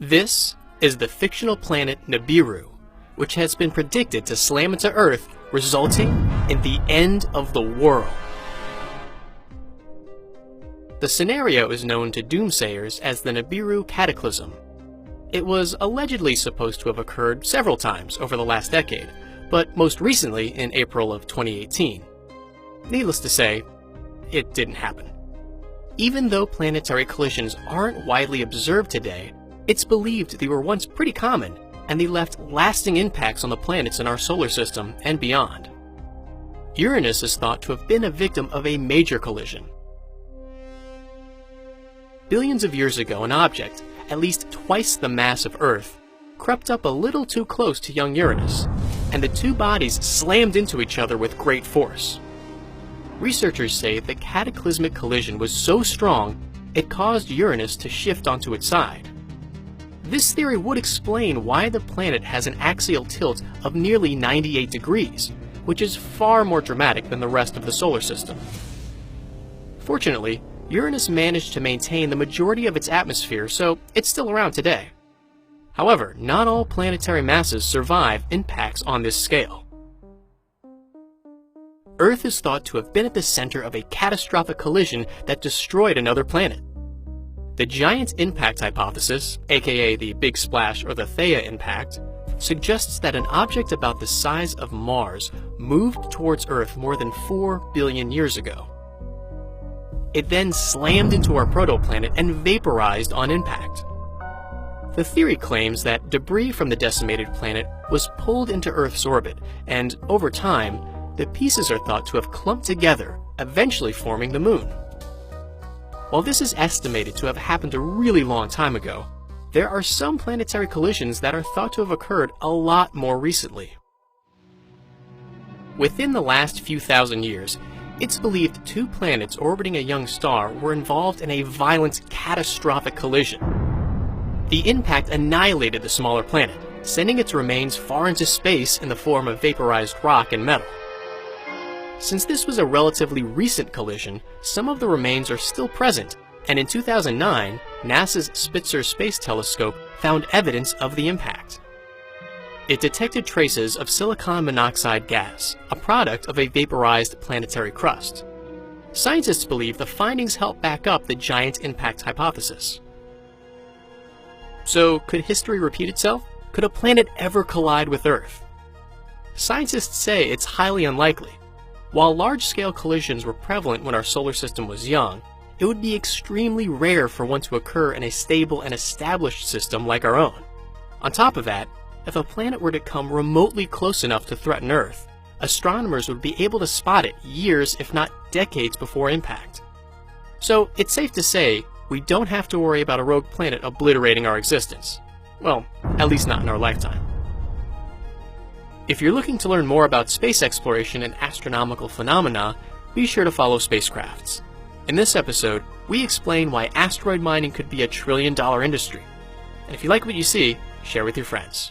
This is the fictional planet Nibiru, which has been predicted to slam into Earth, resulting in the end of the world. The scenario is known to doomsayers as the Nibiru Cataclysm. It was allegedly supposed to have occurred several times over the last decade, but most recently in April of 2018. Needless to say, it didn't happen. Even though planetary collisions aren't widely observed today, it's believed they were once pretty common, and they left lasting impacts on the planets in our solar system and beyond. Uranus is thought to have been a victim of a major collision. Billions of years ago, an object, at least twice the mass of Earth, crept up a little too close to young Uranus, and the two bodies slammed into each other with great force. Researchers say the cataclysmic collision was so strong, it caused Uranus to shift onto its side. This theory would explain why the planet has an axial tilt of nearly 98 degrees, which is far more dramatic than the rest of the solar system. Fortunately, Uranus managed to maintain the majority of its atmosphere, so it's still around today. However, not all planetary masses survive impacts on this scale. Earth is thought to have been at the center of a catastrophic collision that destroyed another planet. The giant impact hypothesis, aka the Big Splash or the Theia impact, suggests that an object about the size of Mars moved towards Earth more than 4 billion years ago. It then slammed into our protoplanet and vaporized on impact. The theory claims that debris from the decimated planet was pulled into Earth's orbit, and over time, the pieces are thought to have clumped together, eventually forming the Moon. While this is estimated to have happened a really long time ago, there are some planetary collisions that are thought to have occurred a lot more recently. Within the last few thousand years, it's believed two planets orbiting a young star were involved in a violent, catastrophic collision. The impact annihilated the smaller planet, sending its remains far into space in the form of vaporized rock and metal. Since this was a relatively recent collision, some of the remains are still present, and in 2009, NASA's Spitzer Space Telescope found evidence of the impact. It detected traces of silicon monoxide gas, a product of a vaporized planetary crust. Scientists believe the findings help back up the giant impact hypothesis. So, could history repeat itself? Could a planet ever collide with Earth? Scientists say it's highly unlikely. While large-scale collisions were prevalent when our solar system was young, it would be extremely rare for one to occur in a stable and established system like our own. On top of that, if a planet were to come remotely close enough to threaten Earth, astronomers would be able to spot it years, if not decades, before impact. So it's safe to say we don't have to worry about a rogue planet obliterating our existence. Well, at least not in our lifetime. If you're looking to learn more about space exploration and astronomical phenomena, be sure to follow Spacecrafts. In this episode, we explain why asteroid mining could be a $1 trillion industry. And if you like what you see, share with your friends.